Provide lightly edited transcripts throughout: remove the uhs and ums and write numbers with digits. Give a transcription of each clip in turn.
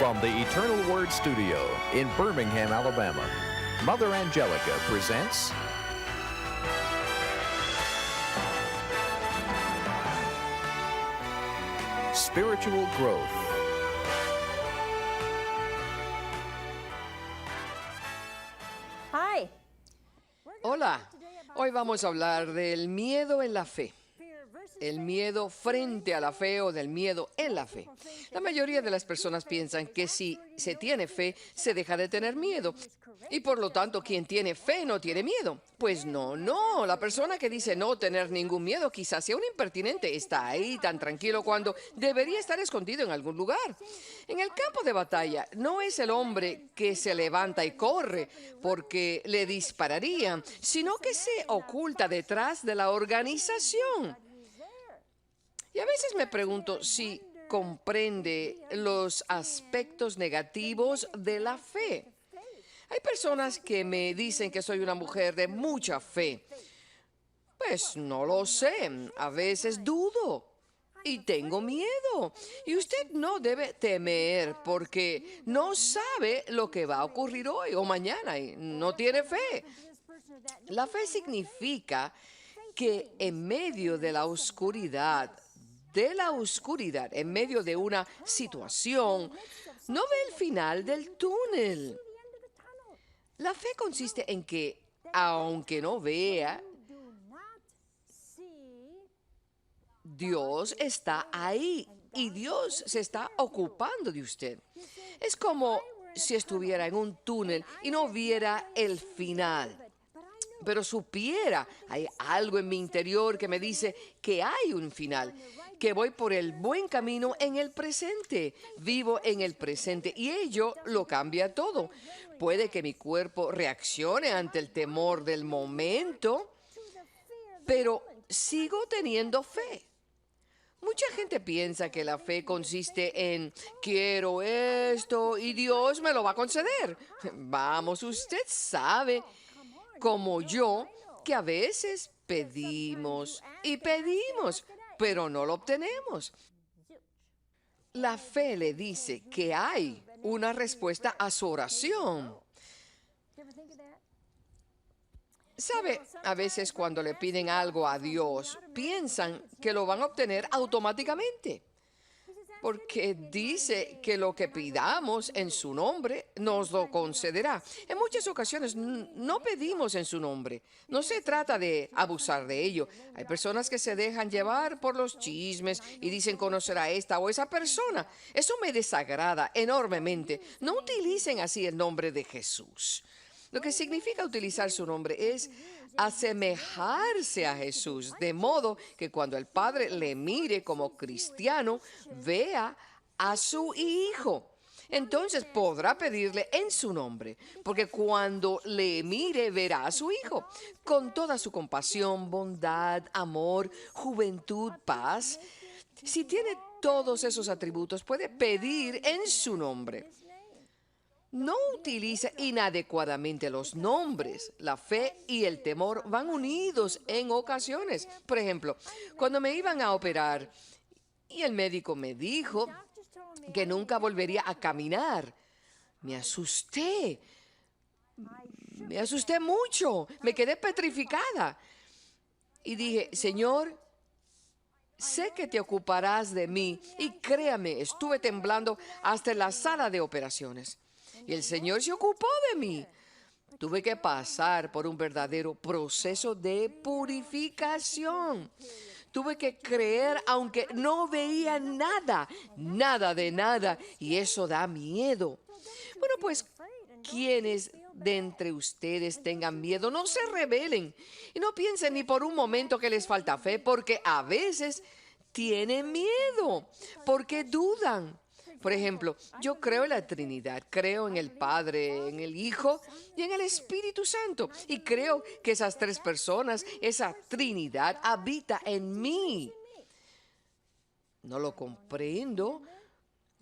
From the Eternal Word Studio in Birmingham, Alabama, Mother Angelica presents Spiritual Growth. Hi. Hola, hoy vamos a hablar del miedo en la fe. El miedo frente a la fe o del miedo en la fe. La mayoría de las personas piensan que si se tiene fe, se deja de tener miedo. Y por lo tanto, quien tiene fe no tiene miedo. Pues no. La persona que dice no tener ningún miedo quizás sea un impertinente. Está ahí tan tranquilo cuando debería estar escondido en algún lugar. En el campo de batalla no es el hombre que se levanta y corre porque le dispararían, sino que se oculta detrás de la organización. Y a veces me pregunto si comprende los aspectos negativos de la fe. Hay personas que me dicen que soy una mujer de mucha fe. Pues no lo sé, a veces dudo y tengo miedo. Y usted no debe temer porque no sabe lo que va a ocurrir hoy o mañana y no tiene fe. La fe significa que en medio de la oscuridad, en medio de una situación, no ve el final del túnel. La fe consiste en que, aunque no vea, Dios está ahí y Dios se está ocupando de usted. Es como si estuviera en un túnel y no viera el final. Pero supiera, hay algo en mi interior que me dice que hay un final, que voy por el buen camino en el presente, vivo en el presente y ello lo cambia todo. Puede que mi cuerpo reaccione ante el temor del momento, pero sigo teniendo fe. Mucha gente piensa que la fe consiste en quiero esto y Dios me lo va a conceder. Vamos, usted sabe, como yo, que a veces pedimos y pedimos, pero no lo obtenemos. La fe le dice que hay una respuesta a su oración. ¿Sabe? A veces cuando le piden algo a Dios, piensan que lo van a obtener automáticamente. Porque dice que lo que pidamos en su nombre nos lo concederá. En muchas ocasiones no pedimos en su nombre. No se trata de abusar de ello. Hay personas que se dejan llevar por los chismes y dicen conocer a esta o esa persona. Eso me desagrada enormemente. No utilicen así el nombre de Jesús. Lo que significa utilizar su nombre es asemejarse a Jesús, de modo que cuando el Padre le mire como cristiano, vea a su Hijo. Entonces podrá pedirle en su nombre, porque cuando le mire verá a su Hijo, con toda su compasión, bondad, amor, juventud, paz. Si tiene todos esos atributos, puede pedir en su nombre. No utiliza inadecuadamente los nombres. La fe y el temor van unidos en ocasiones. Por ejemplo, cuando me iban a operar y el médico me dijo que nunca volvería a caminar, me asusté. Me asusté mucho. Me quedé petrificada. Y dije, Señor, sé que te ocuparás de mí. Y créame, estuve temblando hasta en la sala de operaciones. Y el Señor se ocupó de mí. Tuve que pasar por un verdadero proceso de purificación. Tuve que creer aunque no veía nada, nada de nada, y eso da miedo. Bueno, pues quienes de entre ustedes tengan miedo, no se rebelen y no piensen ni por un momento que les falta fe, porque a veces tienen miedo, porque dudan. Por ejemplo, yo creo en la Trinidad, creo en el Padre, en el Hijo y en el Espíritu Santo. Y creo que esas tres personas, esa Trinidad, habita en mí. No lo comprendo,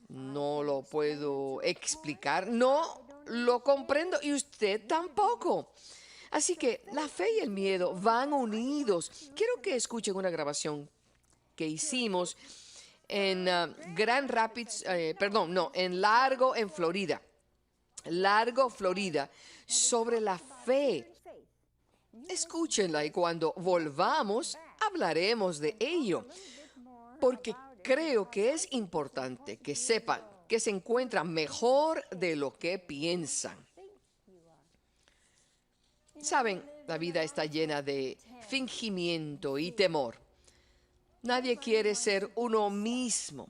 no lo puedo explicar, no lo comprendo y usted tampoco. Así que la fe y el miedo van unidos. Quiero que escuchen una grabación que hicimos en Grand Rapids, perdón, no, en Largo, en Florida. Largo, Florida, sobre la fe. Escúchenla y cuando volvamos hablaremos de ello, porque creo que es importante que sepan que se encuentran mejor de lo que piensan. Saben, la vida está llena de fingimiento y temor. Nadie quiere ser uno mismo.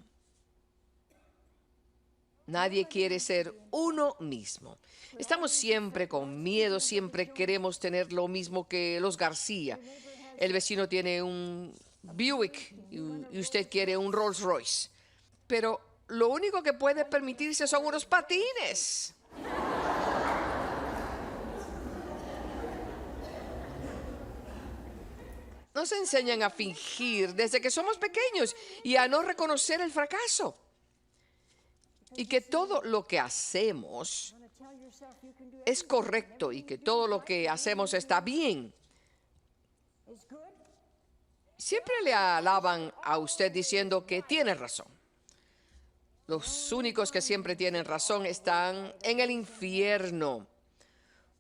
Nadie quiere ser uno mismo. Estamos siempre con miedo, siempre queremos tener lo mismo que los García. El vecino tiene un Buick y usted quiere un Rolls Royce. Pero lo único que puede permitirse son unos patines. Nos enseñan a fingir desde que somos pequeños y a no reconocer el fracaso. Y que todo lo que hacemos es correcto y que todo lo que hacemos está bien. Siempre le alaban a usted diciendo que tiene razón. Los únicos que siempre tienen razón están en el infierno.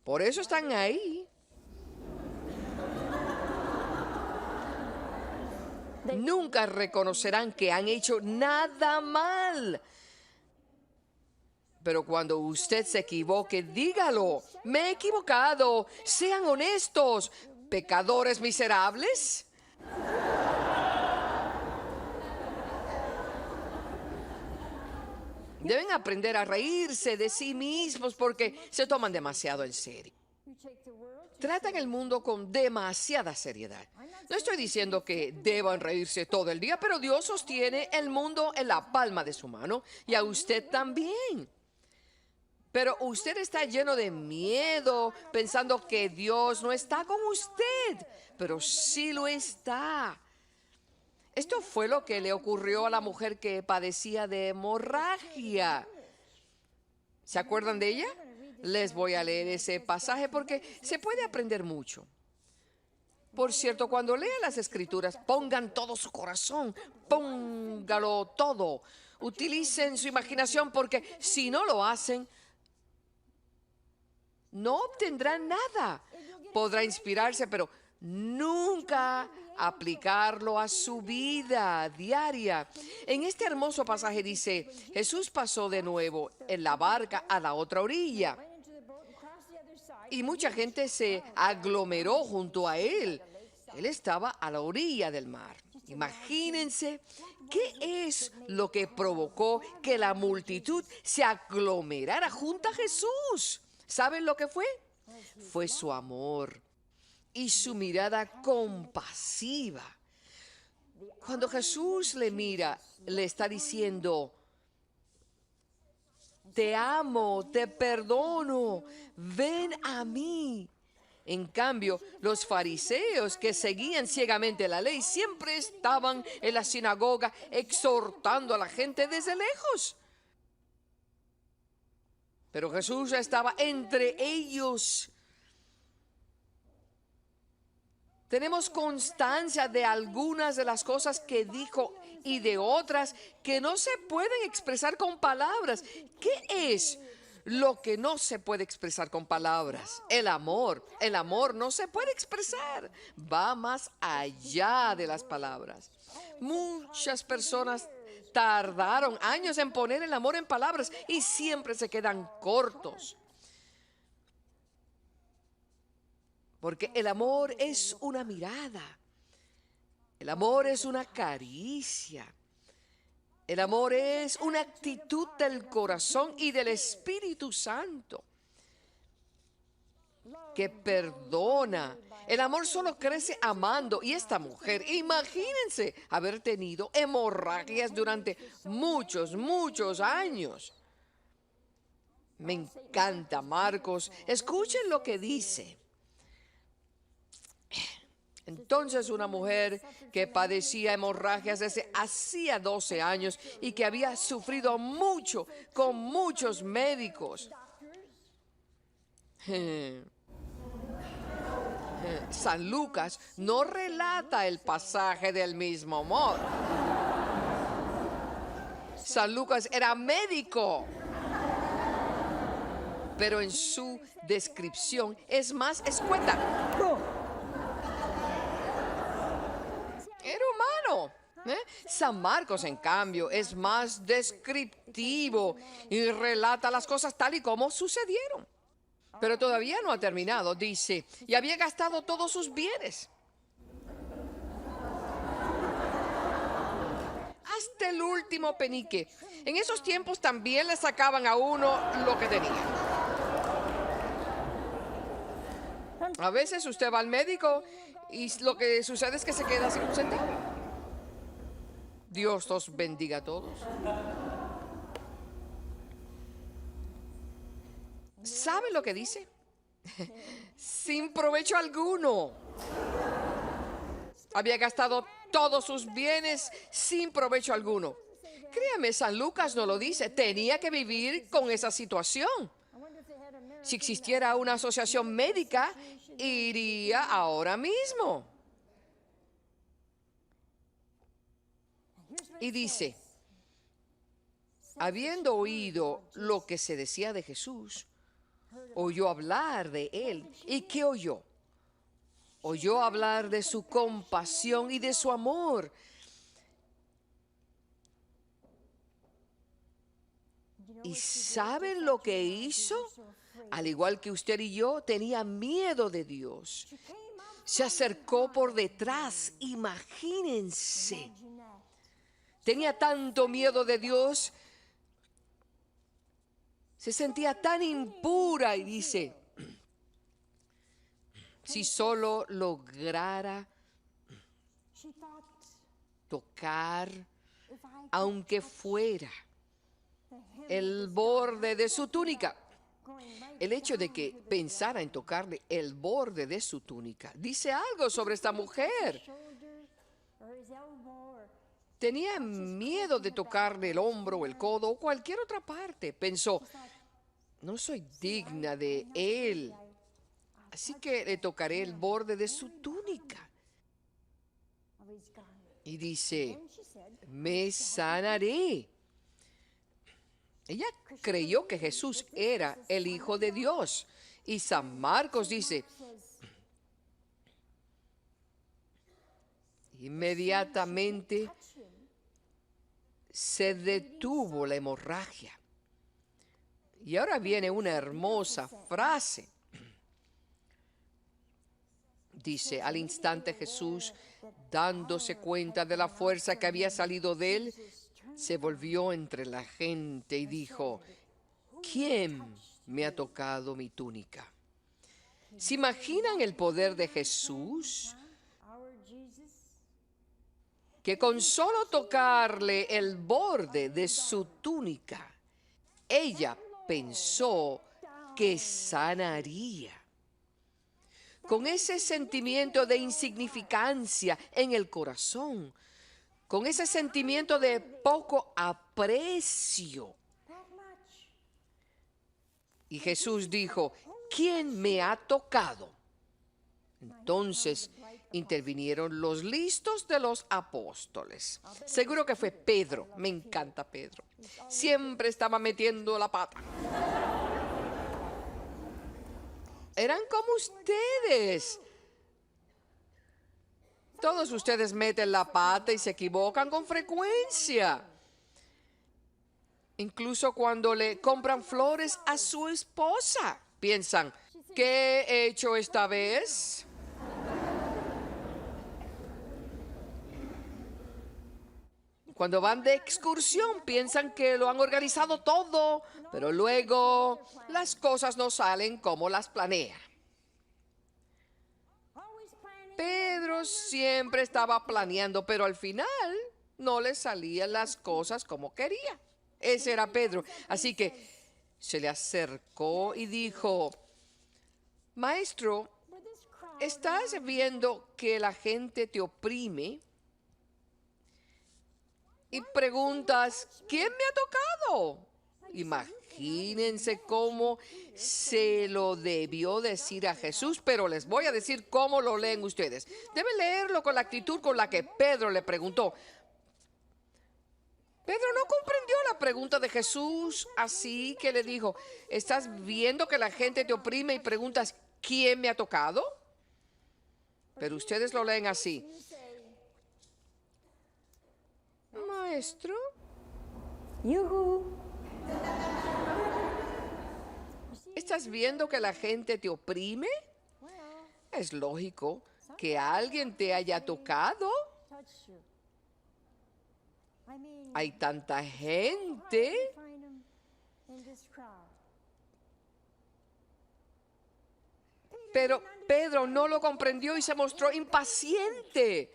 Por eso están ahí. Nunca reconocerán que han hecho nada mal. Pero cuando usted se equivoque, dígalo. Me he equivocado. Sean honestos. ¿Pecadores miserables? Deben aprender a reírse de sí mismos porque se toman demasiado en serio. Tratan el mundo con demasiada seriedad. No estoy diciendo que deban reírse todo el día, pero Dios sostiene el mundo en la palma de su mano y a usted también. Pero usted está lleno de miedo, pensando que Dios no está con usted, pero sí lo está. Esto fue lo que le ocurrió a la mujer que padecía de hemorragia. ¿Se acuerdan de ella? Les voy a leer ese pasaje porque se puede aprender mucho. Por cierto, cuando lean las Escrituras, pongan todo su corazón, póngalo todo. Utilicen su imaginación porque si no lo hacen, no obtendrán nada. Podrá inspirarse, pero nunca aplicarlo a su vida diaria. En este hermoso pasaje dice, Jesús pasó de nuevo en la barca a la otra orilla. Y mucha gente se aglomeró junto a él. Él estaba a la orilla del mar. Imagínense qué es lo que provocó que la multitud se aglomerara junto a Jesús. ¿Saben lo que fue? Fue su amor y su mirada compasiva. Cuando Jesús le mira, le está diciendo, te amo, te perdono, ven a mí. En cambio, los fariseos que seguían ciegamente la ley siempre estaban en la sinagoga exhortando a la gente desde lejos. Pero Jesús estaba entre ellos. Tenemos constancia de algunas de las cosas que dijo y de otras que no se pueden expresar con palabras. ¿Qué es lo que no se puede expresar con palabras? El amor. El amor no se puede expresar. Va más allá de las palabras. Muchas personas tardaron años en poner el amor en palabras y siempre se quedan cortos. Porque el amor es una mirada. El amor es una caricia. El amor es una actitud del corazón y del Espíritu Santo que perdona. El amor solo crece amando. Y esta mujer, imagínense haber tenido hemorragias durante muchos, muchos años. Me encanta Marcos. Escuchen lo que dice. Entonces una mujer que padecía hemorragias desde hacía 12 años y que había sufrido mucho con muchos médicos. San Lucas no relata el pasaje del mismo modo. San Lucas era médico, pero en su descripción es más escueta. Era humano. San Marcos, en cambio, es más descriptivo y relata las cosas tal y como sucedieron. Pero todavía no ha terminado, dice, y había gastado todos sus bienes. Hasta el último penique. En esos tiempos también le sacaban a uno lo que tenía. A veces usted va al médico y lo que sucede es que se queda sin un centavo. Dios los bendiga a todos. ¿Sabe lo que dice? Sin provecho alguno. Había gastado todos sus bienes sin provecho alguno. Créame, San Lucas no lo dice. Tenía que vivir con esa situación. Si existiera una asociación médica, iría ahora mismo. Y dice, habiendo oído lo que se decía de Jesús, oyó hablar de él. ¿Y qué oyó? Oyó hablar de su compasión y de su amor. ¿Y saben lo que hizo? Al igual que usted y yo, tenía miedo de Dios. Se acercó por detrás, imagínense. Tenía tanto miedo de Dios, se sentía tan impura y dice, si solo lograra tocar, aunque fuera el borde de su túnica. El hecho de que pensara en tocarle el borde de su túnica dice algo sobre esta mujer. Tenía miedo de tocarle el hombro o el codo o cualquier otra parte. Pensó, no soy digna de él, así que le tocaré el borde de su túnica. Y dice, me sanaré. Ella creyó que Jesús era el Hijo de Dios. Y San Marcos dice, inmediatamente se detuvo la hemorragia. Y ahora viene una hermosa frase. Dice, al instante Jesús, dándose cuenta de la fuerza que había salido de él, se volvió entre la gente y dijo, ¿quién me ha tocado mi túnica? ¿Se imaginan el poder de Jesús? Que con solo tocarle el borde de su túnica, ella pensó que sanaría. Con ese sentimiento de insignificancia en el corazón, con ese sentimiento de poco aprecio. Y Jesús dijo, ¿quién me ha tocado? Entonces intervinieron los listos de los apóstoles. Seguro que fue Pedro. Me encanta Pedro. Siempre estaba metiendo la pata. Eran como ustedes. Todos ustedes meten la pata y se equivocan con frecuencia. Incluso cuando le compran flores a su esposa, piensan, ¿qué he hecho esta vez? Cuando van de excursión, piensan que lo han organizado todo, pero luego las cosas no salen como las planean. Pedro siempre estaba planeando, pero al final no le salían las cosas como quería. Ese era Pedro. Así que se le acercó y dijo, Maestro, ¿estás viendo que la gente te oprime? Y preguntas, ¿quién me ha tocado? Imagínense cómo se lo debió decir a Jesús, pero les voy a decir cómo lo leen ustedes. Deben leerlo con la actitud con la que Pedro le preguntó. Pedro no comprendió la pregunta de Jesús, así que le dijo, ¿estás viendo que la gente te oprime y preguntas, ¿quién me ha tocado? Pero ustedes lo leen así. Maestro, ¿estás viendo que la gente te oprime? Es lógico que alguien te haya tocado. Hay tanta gente. Pero Pedro no lo comprendió y se mostró impaciente.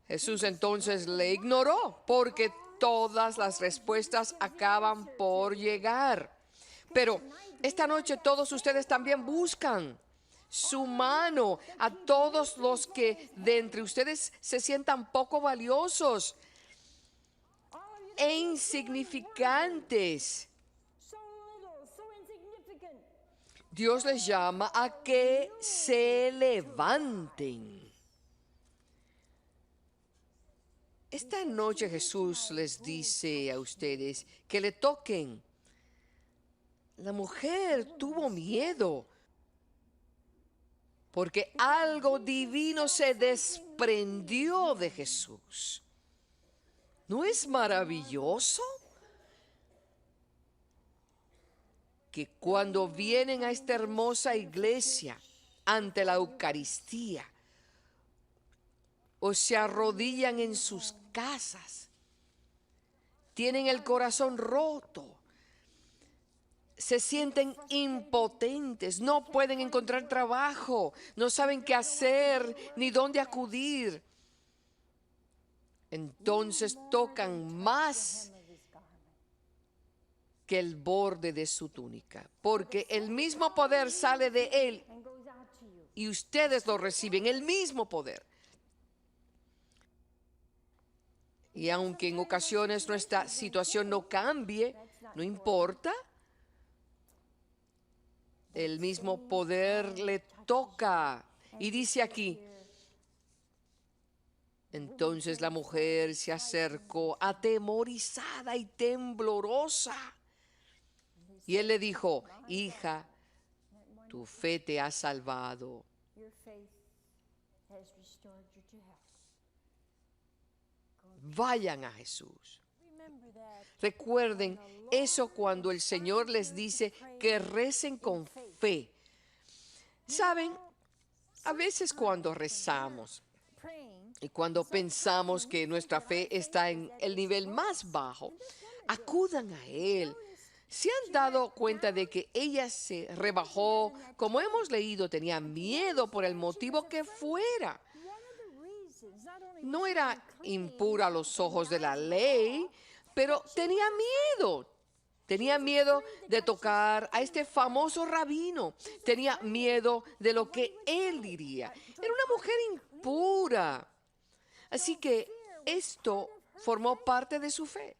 Jesús entonces le ignoró porque todas las respuestas acaban por llegar. Pero esta noche todos ustedes también buscan su mano a todos los que de entre ustedes se sientan poco valiosos e insignificantes. Dios les llama a que se levanten. Esta noche Jesús les dice a ustedes que le toquen. La mujer tuvo miedo porque algo divino se desprendió de Jesús. ¿No es maravilloso? Que cuando vienen a esta hermosa iglesia ante la Eucaristía o se arrodillan en sus casas, tienen el corazón roto, se sienten impotentes, no pueden encontrar trabajo, no saben qué hacer ni dónde acudir. Entonces tocan más que el borde de su túnica, porque el mismo poder sale de él y ustedes lo reciben, el mismo poder. Y aunque en ocasiones nuestra situación no cambie, no importa, el mismo poder le toca. Y dice aquí, entonces la mujer se acercó atemorizada y temblorosa. Y él le dijo, hija, tu fe te ha salvado. Vayan a Jesús. Recuerden eso cuando el Señor les dice que recen con fe. Saben, a veces cuando rezamos y cuando pensamos que nuestra fe está en el nivel más bajo, acudan a Él. ¿Se han dado cuenta de que ella se rebajó? Como hemos leído, tenía miedo por el motivo que fuera. No era impura a los ojos de la ley, pero tenía miedo. Tenía miedo de tocar a este famoso rabino. Tenía miedo de lo que él diría. Era una mujer impura. Así que esto formó parte de su fe.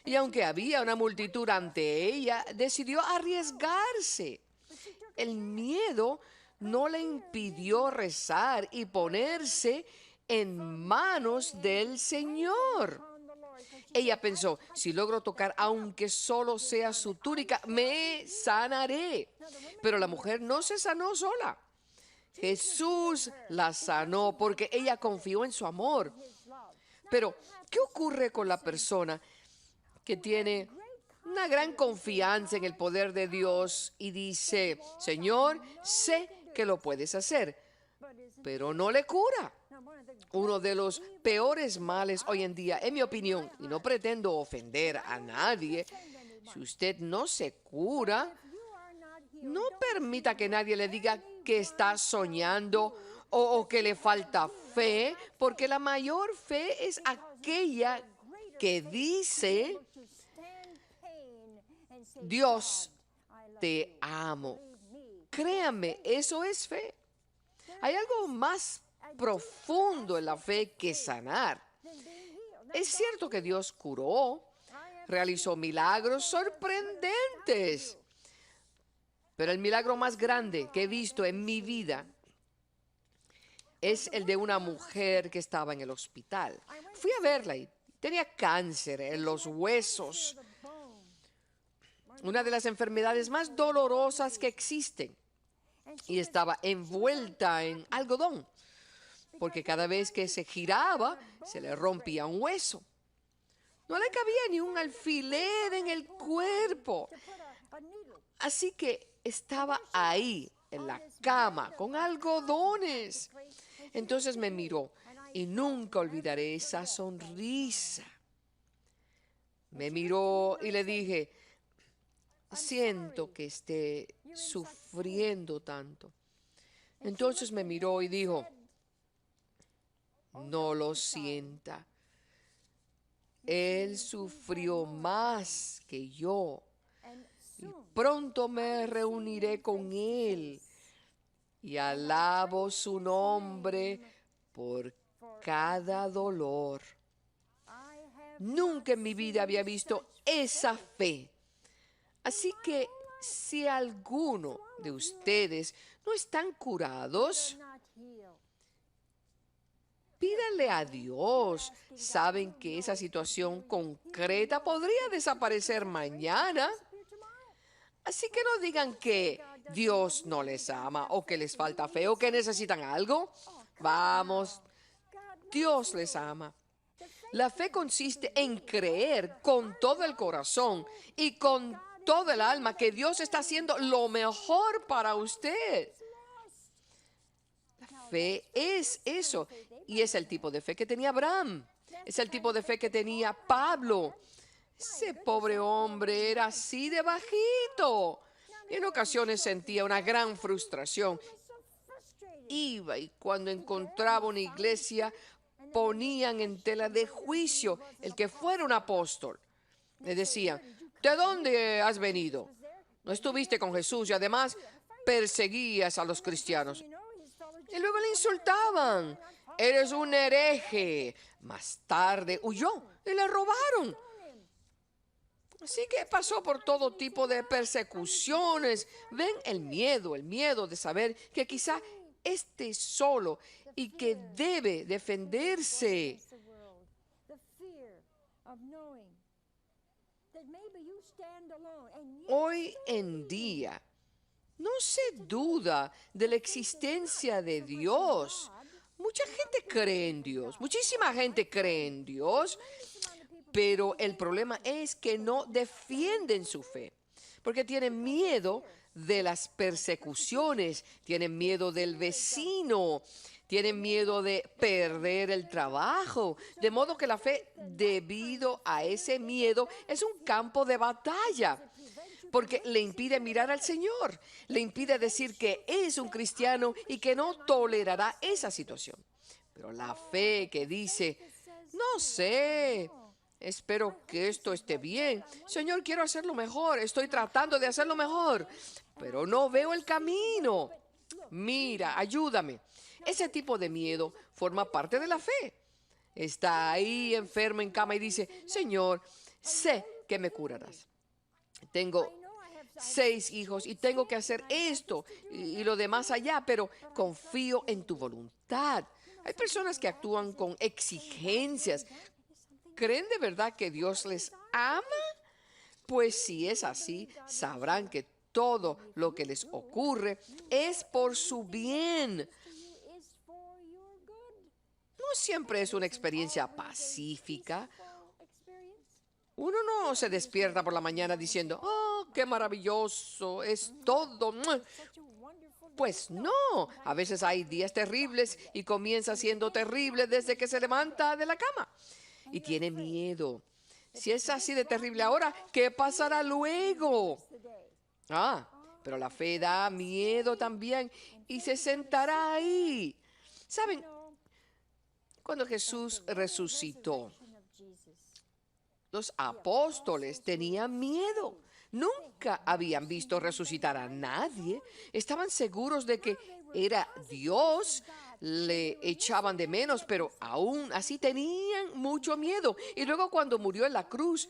Y aunque había una multitud ante ella, decidió arriesgarse. El miedo no le impidió rezar y ponerse en manos del Señor. Ella pensó, si logro tocar aunque solo sea su túnica, me sanaré. Pero la mujer no se sanó sola. Jesús la sanó porque ella confió en su amor. Pero, ¿qué ocurre con la persona que tiene una gran confianza en el poder de Dios y dice, Señor, sé que lo puedes hacer, pero no le cura? Uno de los peores males hoy en día, en mi opinión, y no pretendo ofender a nadie, si usted no se cura, no permita que nadie le diga que está soñando o que le falta fe, porque la mayor fe es aquella que dice, Dios, te amo. Créame, eso es fe. Hay algo más profundo en la fe que sanar. Es cierto que Dios curó, realizó milagros sorprendentes, pero el milagro más grande que he visto en mi vida es el de una mujer que estaba en el hospital. Fui a verla y Tenía cáncer en los huesos, una de las enfermedades más dolorosas que existen. Y estaba envuelta en algodón, porque cada vez que se giraba, se le rompía un hueso. No le cabía ni un alfiler en el cuerpo. Así que estaba ahí, en la cama, con algodones. Entonces me miró y nunca olvidaré esa sonrisa. Me miró y le dije, siento que esté sufriendo tanto. Entonces me miró y dijo, no lo sienta. Él sufrió más que yo. Y pronto me reuniré con él y alabo su nombre por cada dolor. Nunca en mi vida había visto esa fe. Así que si alguno de ustedes no están curados, pídanle a Dios. Saben que esa situación concreta podría desaparecer mañana. Así que no digan que Dios no les ama o que les falta fe o que necesitan algo. Vamos, Dios les ama. La fe consiste en creer con todo el corazón y con todo el alma que Dios está haciendo lo mejor para usted. La fe es eso, y es el tipo de fe que tenía Abraham. Es el tipo de fe que tenía Pablo. Ese pobre hombre era así de bajito. En ocasiones sentía una gran frustración. Iba y cuando encontraba una iglesia, ponían en tela de juicio el que fuera un apóstol. Le decían, ¿de dónde has venido? No estuviste con Jesús y además perseguías a los cristianos. Y luego le insultaban, eres un hereje. Más tarde huyó y le robaron. Así que pasó por todo tipo de persecuciones. Ven el miedo de saber que quizá esté solo y que debe defenderse. Hoy en día no se duda de la existencia de Dios. Mucha gente cree en Dios, muchísima gente cree en Dios, pero el problema es que no defienden su fe, porque tienen miedo de las persecuciones, tienen miedo del vecino, tienen miedo de perder el trabajo, de modo que la fe, debido a ese miedo, es un campo de batalla, porque le impide mirar al Señor, le impide decir que es un cristiano y que no tolerará esa situación. Pero la fe que dice, no sé, espero que esto esté bien. Señor, quiero hacerlo mejor, estoy tratando de hacerlo mejor, pero no veo el camino. Mira, ayúdame. Ese tipo de miedo forma parte de la fe. Está ahí enfermo en cama y dice, Señor, sé que me curarás. Tengo 6 hijos y tengo que hacer esto y lo demás allá, pero confío en tu voluntad. Hay personas que actúan con exigencias. ¿Creen de verdad que Dios les ama? Pues si es así, sabrán que todo lo que les ocurre es por su bien. No siempre es una experiencia pacífica. Uno no se despierta por la mañana diciendo, oh, qué maravilloso, es todo. Pues no, a veces hay días terribles y comienza siendo terrible desde que se levanta de la cama y tiene miedo. Si es así de terrible ahora, ¿qué pasará luego? Pero la fe da miedo también y se sentará ahí. ¿Saben? Cuando Jesús resucitó, los apóstoles tenían miedo. Nunca habían visto resucitar a nadie. Estaban seguros de que era Dios. Le echaban de menos, pero aún así tenían mucho miedo. Y luego cuando murió en la cruz,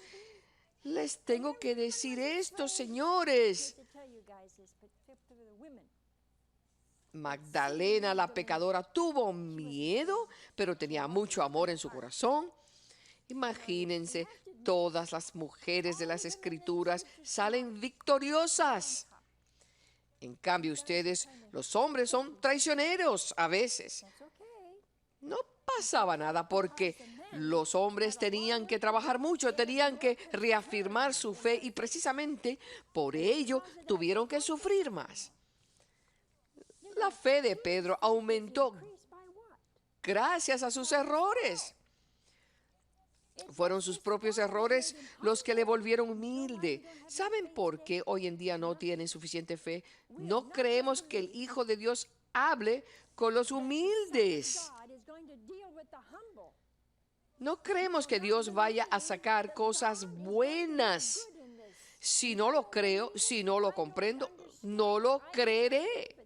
les tengo que decir esto, señores. Magdalena, la pecadora, tuvo miedo, pero tenía mucho amor en su corazón. Imagínense, todas las mujeres de las Escrituras salen victoriosas. En cambio, ustedes, los hombres, son traicioneros a veces. No pasaba nada porque los hombres tenían que trabajar mucho, tenían que reafirmar su fe y precisamente por ello tuvieron que sufrir más. La fe de Pedro aumentó gracias a sus errores. Fueron sus propios errores los que le volvieron humilde. ¿Saben por qué hoy en día no tienen suficiente fe? No creemos que el Hijo de Dios hable con los humildes. No creemos que Dios vaya a sacar cosas buenas. Si no lo creo, si no lo comprendo, no lo creeré.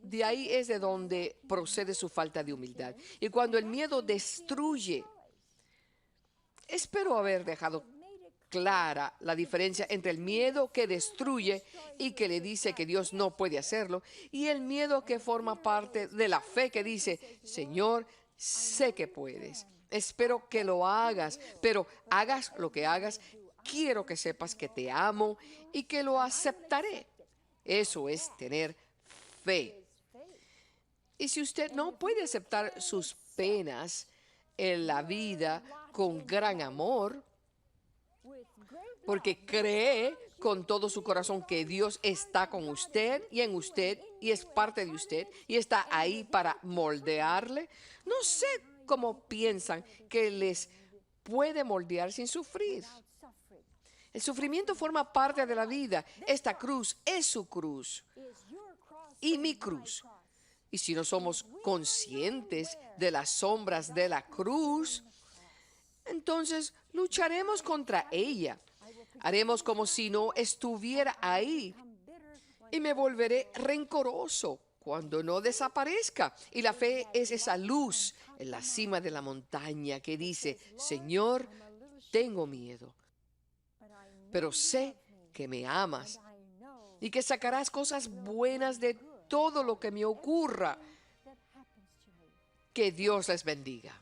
De ahí es de donde procede su falta de humildad. Y cuando el miedo destruye, espero haber dejado clara la diferencia entre el miedo que destruye y que le dice que Dios no puede hacerlo, y el miedo que forma parte de la fe que dice, Señor, sé que puedes. Espero que lo hagas, pero hagas lo que hagas, quiero que sepas que te amo y que lo aceptaré. Eso es tener fe. Y si usted no puede aceptar sus penas en la vida con gran amor, porque cree con todo su corazón que Dios está con usted y en usted y es parte de usted y está ahí para moldearle, no sé cómo piensan que les puede moldear sin sufrir. El sufrimiento forma parte de la vida. Esta cruz es su cruz y mi cruz. Y si no somos conscientes de las sombras de la cruz, entonces lucharemos contra ella. Haremos como si no estuviera ahí y me volveré rencoroso cuando no desaparezca. Y la fe es esa luz en la cima de la montaña que dice, Señor, tengo miedo, pero sé que me amas y que sacarás cosas buenas de todo lo que me ocurra. Que Dios les bendiga.